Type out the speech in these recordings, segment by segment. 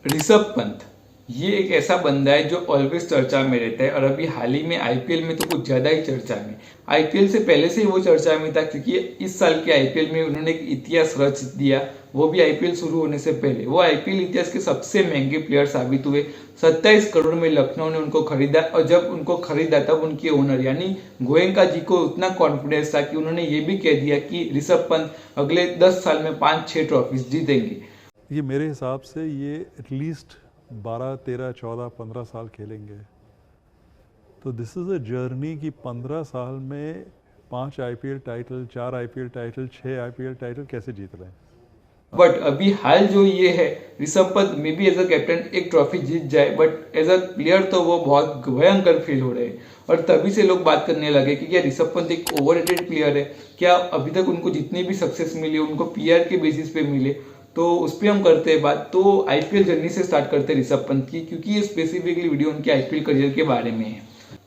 ऋषभ पंत ये एक ऐसा बंदा है जो ऑलवेज चर्चा में रहता है और अभी हाल ही में आईपीएल में तो कुछ ज्यादा ही चर्चा में। आईपीएल से पहले से ही वो चर्चा में था क्योंकि इस साल के आईपीएल में उन्होंने एक इतिहास रच दिया, वो भी आईपीएल शुरू होने से पहले। वो आईपीएल इतिहास के सबसे महंगे प्लेयर साबित हुए। 27 करोड़ में लखनऊ ने उनको खरीदा और जब उनको खरीदा तब उनके ओनर यानी गोयनका जी को उतना कॉन्फिडेंस था कि उन्होंने ये भी कह दिया कि ऋषभ पंत अगले 10 साल में 5-6 ट्रॉफीज जीतेंगे। ये मेरे हिसाब से ये एटलीस्ट 12, 13, 14, 15 साल खेलेंगे। तो दिस इज़ अ जर्नी कि 15 साल में 5 IPL title, 4 IPL title, 6 IPL title कैसे जीत रहे हैं। बट अभी हाल जो ये है, Rishabh Pant may be as a captain एक ट्रॉफी जीत जाए बट एज अ प्लेयर तो वो बहुत भयंकर फील हो रहे हैं। और तभी से लोग बात करने लगे कि क्या ऋषभ पंत एक ओवररेटेड प्लेयर है, क्या अभी तक उनको जितनी भी सक्सेस मिली उनको पीआर के बेसिस पे मिले। तो उस पर हम करते हैं बात। तो आईपीएल जर्नी से स्टार्ट करते हैं ऋषभ पंत की, क्योंकि ये स्पेसिफिकली वीडियो उनके आईपीएल करियर के बारे में है।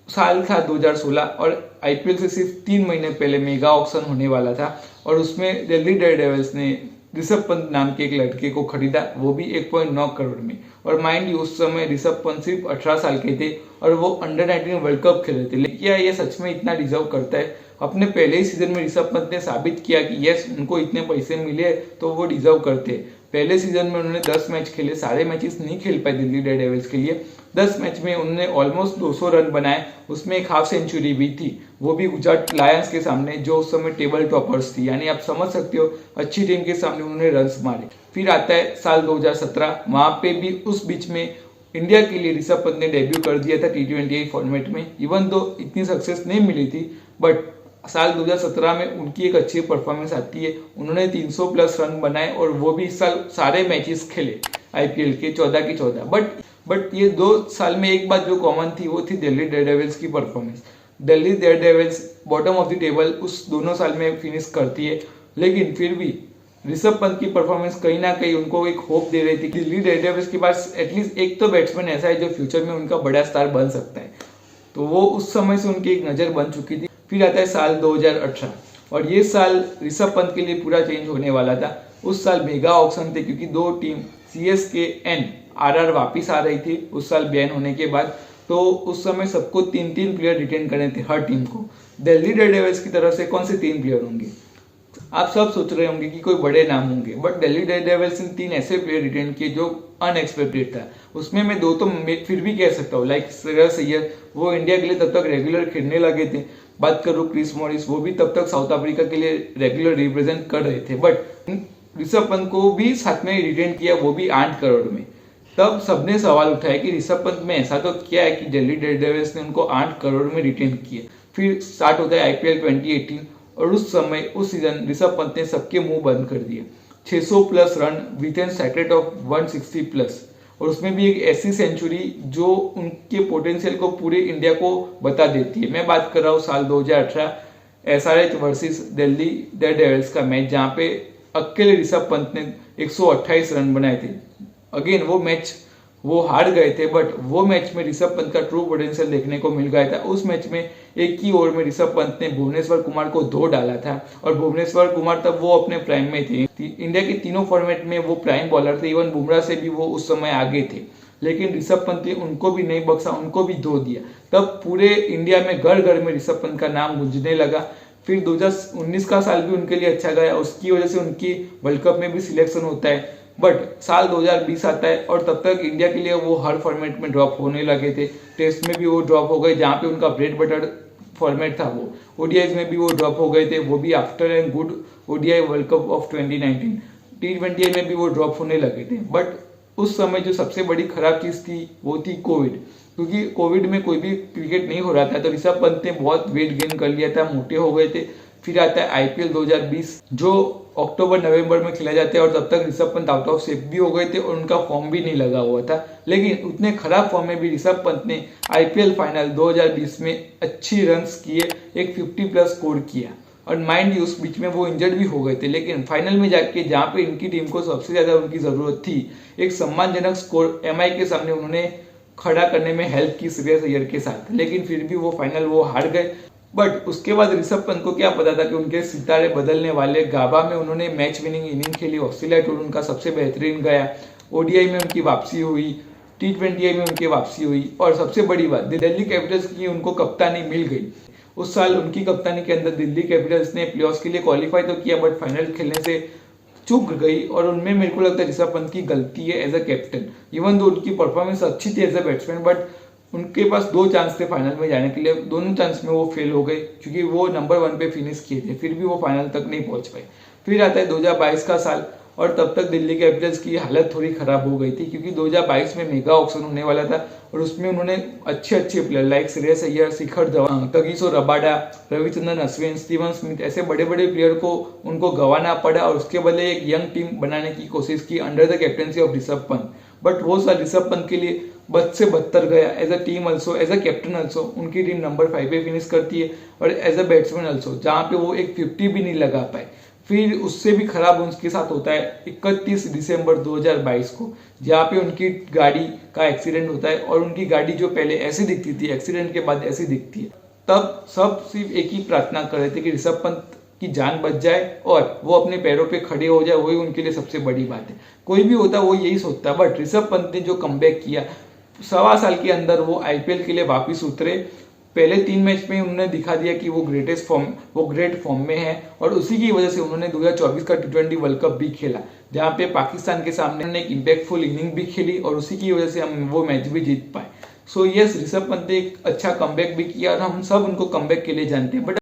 साल था 2016 और आईपीएल से सिर्फ 3 महीने पहले मेगा ऑक्शन होने वाला था और उसमें दिल्ली डेयरडेविल्स ने ऋषभ पंत नाम के एक लड़के को खरीदा, वो भी 1.9 करोड़ में। और माइंड यू उस समय ऋषभ पंत सिर्फ 18 साल के थे और वो अंडर 19 वर्ल्ड कप खेल रहे थे। लेकिन क्या ये सच में इतना डिजर्व करता है? अपने पहले ही सीजन में ऋषभ पंत ने साबित किया कि यस, उनको इतने पैसे मिले तो वो डिजर्व करते। पहले सीजन में उन्होंने 10 मैच खेले, सारे मैचेस नहीं खेल पाए दिल्ली डेयरडेविल्स के लिए। 10 मैच में उन्होंने ऑलमोस्ट 200 रन बनाए, उसमें एक हाफ सेंचुरी भी थी, वो भी गुजरात लायंस के सामने जो उस समय टेबल टॉपर्स थी। यानी आप समझ सकते हो अच्छी टीम के सामने उन्होंने रन्स मारे। फिर आता है साल 2017, वहां पे भी उस बीच में इंडिया के लिए ऋषभ पंत ने डेब्यू कर दिया था T20 फॉर्मेट में। इवन दो इतनी सक्सेस नहीं मिली थी बट साल 2017 में उनकी एक अच्छी परफॉर्मेंस आती है। उन्होंने 300 प्लस रन बनाए और वो भी इस साल सारे मैचेस खेले आईपीएल के 14 के 14। बट ये 2 साल में एक बात जो कॉमन थी वो थी दिल्ली डेयरडेविल्स की performance. Delhi Daredevils bottom of the table उस दोनों साल में फिनिश करती है, लेकिन फिर भी ऋषभ पंत की परफॉर्मेंस कहीं ना कहीं उनको एक होप दे रही थी। दिल्ली डेयरडेविल्स के पास एटलीस्ट एक तो बैट्समैन ऐसा है जो फ्यूचर में उनका बड़ा स्टार बन सकता है। तो वो उस समय से उनकी एक नज़र बन चुकी थी। फिर आता है साल 2018 और ये साल ऋषभ पंत के लिए पूरा चेंज होने वाला था। उस साल मेगा ऑक्शन थे क्योंकि 2 टीम सीएसके एंड आरआर वापिस आ रही थी उस साल बैन होने के बाद। तो उस समय सबको 3-3 प्लेयर रिटेन करने थे हर टीम को। दिल्ली डेयरडेविल्स की तरफ से कौन से 3 प्लेयर होंगे? आप सब सोच रहे होंगे कि कोई बड़े नाम होंगे, बट दिल्ली डेयरडेविल्स ने 3 ऐसे प्लेयर रिटेन किए जो अनएक्सपेक्टेड था। उसमें मैं 2 तो फिर भी कह सकता हूँ, लाइक श्रेयस अय्यर, वो इंडिया के लिए तब तक रेगुलर खेलने लगे थे। बात करूँ क्रिस मॉरिस, वो भी तब तक साउथ अफ्रीका के लिए रेगुलर रिप्रेजेंट कर रहे थे। बट ऋषभ पंत को भी साथ में रिटेन किया, वो भी 8 करोड़ में। तब सबने सवाल उठाया कि ऋषभ पंत में ऐसा तो क्या है कि दिल्ली डेयरडेविल्स ने उनको 8 करोड़ में रिटेन किया। फिर स्टार्ट होता है आईपीएल 2018 और उस समय उस सीजन ऋषभ पंत ने सबके मुंह बंद कर दिए। 600 plus run with an strike rate of 160 plus, और उसमें भी एक ऐसी सेंचुरी जो उनके पोटेंशियल को पूरे इंडिया को बता देती है। मैं बात कर रहा हूँ साल 2018 एसआरएच वर्सेस दिल्ली डेयरडेविल्स का मैच, जहाँ पे अकेले ऋषभ पंत ने 128 रन बनाए थे। अगेन वो मैच वो हार गए थे, बट वो मैच में ऋषभ पंत का ट्रू पोटेंशियल देखने को मिल गया था। उस मैच में एक ही ओवर में ऋषभ पंत ने भुवनेश्वर कुमार को 2 डाला था और भुवनेश्वर कुमार तब वो अपने प्राइम में थे। इंडिया के तीनों फॉर्मेट में वो प्राइम बॉलर थे, इवन बुमराह से भी वो उस समय आगे थे। लेकिन ऋषभ पंत ने उनको भी नहीं बख्शा, उनको भी 2 दिया। तब पूरे इंडिया में घर घर में ऋषभ पंत का नाम गूंजने लगा। फिर 2019 का साल भी उनके लिए अच्छा गया, उसकी वजह से उनकी वर्ल्ड कप में भी सिलेक्शन होता है। बट साल 2020 आता है और तब तक इंडिया के लिए वो हर फॉर्मेट में ड्रॉप होने लगे थे। टेस्ट में भी वो ड्रॉप हो गए, जहाँ पे उनका ब्रेड बटर फॉर्मेट था। वो ओडीआई में भी वो ड्रॉप हो गए थे, वो भी after an good ODI world cup of 2019। T20 में भी वो ड्रॉप होने लगे थे। बट उस समय जो सबसे बड़ी खराब चीज थी वो थी कोविड, क्योंकि कोविड में कोई भी क्रिकेट नहीं हो रहा था। तो ऋषभ पंत ने बहुत वेट गेन कर लिया था, मोटे हो गए थे। फिर आता है आईपीएल 2020 जो अक्टूबर नवंबर में खेला जाता है और तब तक Rishabh Pant out of shape भी हो गए थे और उनका फॉर्म भी नहीं लगा हुआ था। लेकिन उतने खराब फॉर्म में भी ऋषभ पंत ने आईपीएल फाइनल 2020 में अच्छी रन्स किए, एक 50 प्लस स्कोर किया। और माइंड यू उस बीच में वो इंजर्ड भी हो गए थे, लेकिन फाइनल में जाके जहाँ पे इनकी टीम को सबसे ज्यादा उनकी जरूरत थी, एक सम्मानजनक स्कोर एमआई के सामने उन्होंने खड़ा करने में हेल्प की श्रेयस अय्यर के साथ। लेकिन फिर भी वो फाइनल वो हार गए। बट उसके बाद ऋषभ पंत को क्या पता था कि उनके सितारे बदलने वाले। गाबा में उन्होंने मैच विनिंग इनिंग खेली, ऑस्ट्रेलिया टूर उनका सबसे बेहतरीन गया। ओडीआई में उनकी वापसी हुई, T20 में उनकी वापसी हुई और सबसे बड़ी बात दिल्ली कैपिटल्स की उनको कप्तानी मिल गई। उस साल उनकी कप्तानी के अंदर दिल्ली कैपिटल्स ने प्लेऑफ्स के लिए क्वालिफाई तो किया बट फाइनल खेलने से चूक गई और उनमें मेरे को लगता है ऋषभ पंत की गलती है as a captain. Even though उनकी परफॉर्मेंस अच्छी थी एज अ बैट्समैन बट उनके पास 2 चांस थे फाइनल में जाने के लिए, दोनों चांस में वो फेल हो गए क्योंकि वो नंबर 1 पे फिनिश किए थे, फिर भी वो फाइनल तक नहीं पहुंच पाए। फिर आता है 2022 का साल और तब तक दिल्ली कैपिटल्स की हालत थोड़ी खराब हो गई थी क्योंकि 2022 में मेगा ऑक्शन होने वाला था और उसमें उन्होंने अच्छे player like Shreyas Iyer, Shikhar Dhawan, Kagiso Rabada, Ravichandran Ashwin, Steven Smith ऐसे बड़े बड़े प्लेयर को उनको गंवाना पड़ा और उसके बदले एक यंग टीम बनाने की कोशिश की under the captaincy of Rishabh Pant. But वो साल ऋषभ पंत के लिए बद से बदतर गया as a team also, as a captain also. उनकी टीम नंबर 5 पे फिनिश करती है और एज अ बैट्समैन ऑल्सो जहाँ पे वो एक 50 भी नहीं लगा पाए। फिर उससे भी खराब उनके साथ होता है 31 दिसंबर 2022 को जहाँ पे उनकी गाड़ी का एक्सीडेंट होता है और उनकी गाड़ी जो पहले ऐसी दिखती थी एक्सीडेंट के बाद ऐसी दिखती है। तब सब सिर्फ एक ही प्रार्थना कर रहे थे कि ऋषभ पंत की जान बच जाए और वो अपने पैरों पे खड़े हो जाए, वही उनके लिए सबसे बड़ी बात है। कोई भी होता वो यही सोचता बट ऋषभ पंत ने जो कमबैक किया 1.25 साल के अंदर वो आईपीएल के लिए वापिस उतरे। पहले 3 मैच में उन्होंने दिखा दिया कि वो ग्रेट फॉर्म में है और उसी की वजह से उन्होंने 2024 का T20 वर्ल्ड कप भी खेला जहां पे पाकिस्तान के सामने उन्होंने एक इम्पैक्टफुल इनिंग भी खेली और उसी की वजह से हम वो मैच भी जीत पाए। सो यस, ऋषभ पंत ने एक अच्छा कमबैक भी किया और हम सब उनको कमबैक के लिए जानते हैं बट